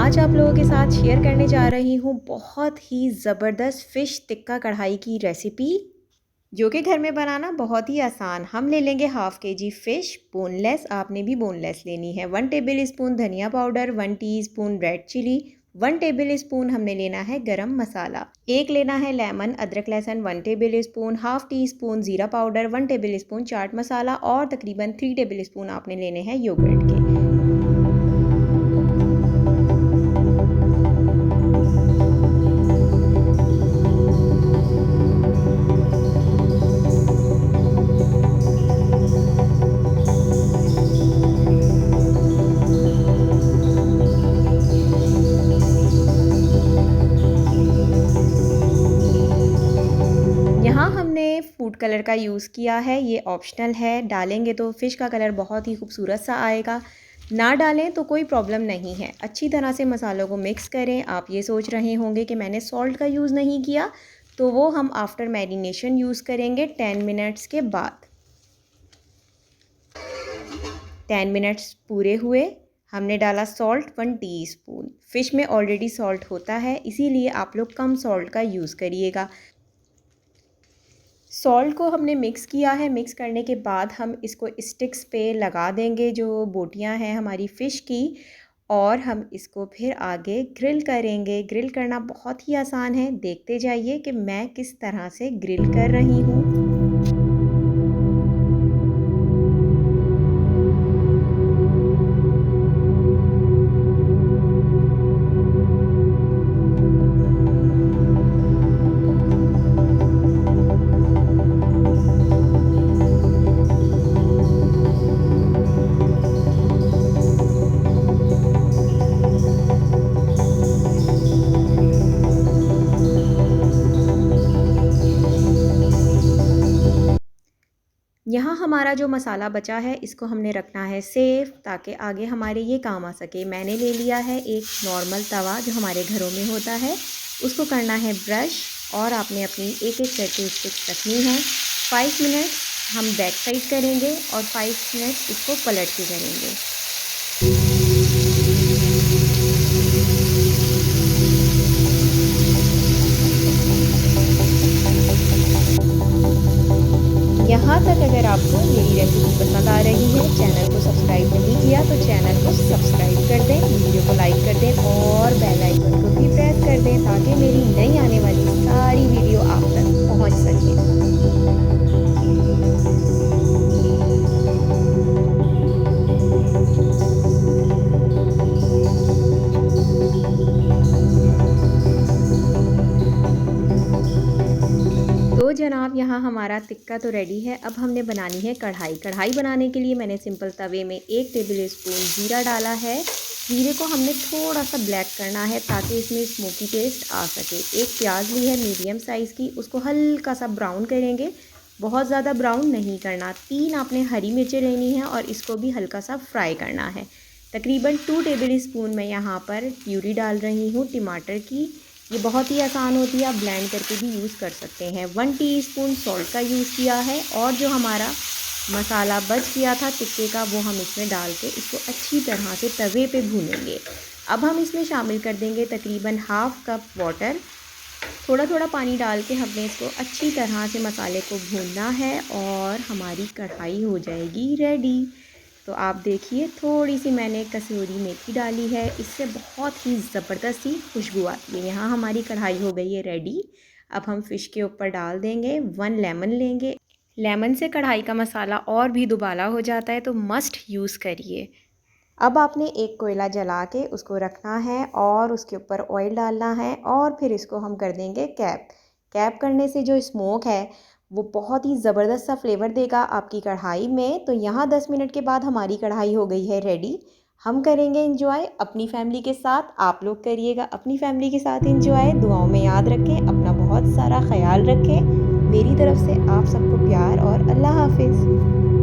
आज आप लोगों के साथ शेयर करने जा रही हूँ बहुत ही ज़बरदस्त फ़िश टिक्का कढ़ाई की रेसिपी, जो कि घर में बनाना बहुत ही आसान। हम ले लेंगे हाफ़ केजी फ़िश बोनलेस, आपने भी बोनलेस लेनी है। 1 टेबल स्पून धनिया powder, 1 teaspoon red chilli, 1 tablespoon हमने लेना है गरम मसाला, एक लेना है लेमन, अदरक लहसुन 1 table spoon, half tea spoon ज़ीरा powder, 1 table spoon chaat masala और तकरीबन 3 टेबल स्पून आपने लेने हैं योगर्ट के। यहाँ हमने फूड कलर का यूज़ किया है, ये ऑप्शनल है, डालेंगे तो फ़िश का कलर बहुत ही खूबसूरत सा आएगा, ना डालें तो कोई प्रॉब्लम नहीं है। अच्छी तरह से मसालों को मिक्स करें। आप ये सोच रहे होंगे कि मैंने सॉल्ट का यूज़ नहीं किया, तो वो हम आफ्टर मैरिनेशन यूज़ करेंगे 10 मिनट्स के बाद। 10 मिनट्स पूरे हुए, हमने डाला सॉल्ट 1 टीस्पून। फ़िश में ऑलरेडी सॉल्ट होता है, इसीलिए आप लोग कम सॉल्ट का यूज़ करिएगा। सॉल्ट को हमने मिक्स किया है। मिक्स करने के बाद हम इसको स्टिक्स पे लगा देंगे, जो बोटियां हैं हमारी फ़िश की, और हम इसको फिर आगे ग्रिल करेंगे। ग्रिल करना बहुत ही आसान है, देखते जाइए कि मैं किस तरह से ग्रिल कर रही हूँ। यहाँ हमारा जो मसाला बचा है इसको हमने रखना है सेफ, ताकि आगे हमारे ये काम आ सके। मैंने ले लिया है एक नॉर्मल तवा जो हमारे घरों में होता है, उसको करना है ब्रश और आपने अपनी एक एक करके स्टिक्स रखनी है। 5 मिनट हम बैक साइड करेंगे और 5 मिनट इसको पलट के करेंगे। यहाँ तक अगर आपको मेरी रेसिपी पसंद आ रही है, चैनल को सब्सक्राइब नहीं किया तो चैनल को सब्सक्राइब कर दें, वीडियो को लाइक कर दें और बेल आइकन को भी प्रेस कर दें, ताकि मेरी नई आने वाली सारी वीडियो आप तक पहुँच सके। तो जनाब, यहाँ हमारा टिक्का तो रेडी है। अब हमने बनानी है कढ़ाई। कढ़ाई बनाने के लिए मैंने सिंपल तवे में 1 टेबल स्पून जीरा डाला है। जीरे को हमने थोड़ा सा ब्लैक करना है ताकि इसमें स्मोकी टेस्ट आ सके। एक प्याज ली है मीडियम साइज़ की, उसको हल्का सा ब्राउन करेंगे, बहुत ज़्यादा ब्राउन नहीं करना। 3 आपने हरी मिर्चें लेनी है और इसको भी हल्का सा फ्राई करना है। तकरीबन 2 टेबल स्पून मैं यहाँ पर प्यूरी डाल रही हूँ टमाटर की। ये बहुत ही आसान होती है, आप ब्लेंड करके भी यूज़ कर सकते हैं। 1 टीस्पून सॉल्ट का यूज़ किया है और जो हमारा मसाला बच गया था टिक्के का, वो हम इसमें डाल के इसको अच्छी तरह से तवे पे भूनेंगे। अब हम इसमें शामिल कर देंगे तकरीबन हाफ़ कप वाटर। थोड़ा थोड़ा पानी डाल के हमने इसको अच्छी तरह से मसाले को भूनना है और हमारी कढ़ाई हो जाएगी रेडी। तो आप देखिए, थोड़ी सी मैंने कसूरी मेथी डाली है, इससे बहुत ही ज़बरदस्त सी खुशबू आती है। यहाँ हमारी कढ़ाई हो गई है रेडी। अब हम फ़िश के ऊपर डाल देंगे। 1 लेमन लेंगे। लेमन से कढ़ाई का मसाला और भी दुबाला हो जाता है, तो मस्ट यूज़ करिए। अब आपने एक कोयला जला के उसको रखना है और उसके ऊपर ऑयल डालना है और फिर इसको हम कर देंगे कैप। कैप करने से जो स्मोक है वो बहुत ही ज़बरदस्त सा फ्लेवर देगा आपकी कढ़ाई में। तो यहाँ 10 मिनट के बाद हमारी कढ़ाई हो गई है रेडी। हम करेंगे एंजॉय अपनी फैमिली के साथ। आप लोग करिएगा अपनी फैमिली के साथ एंजॉय। दुआओं में याद रखें, अपना बहुत सारा ख्याल रखें। मेरी तरफ से आप सबको प्यार और अल्लाह हाफिज़।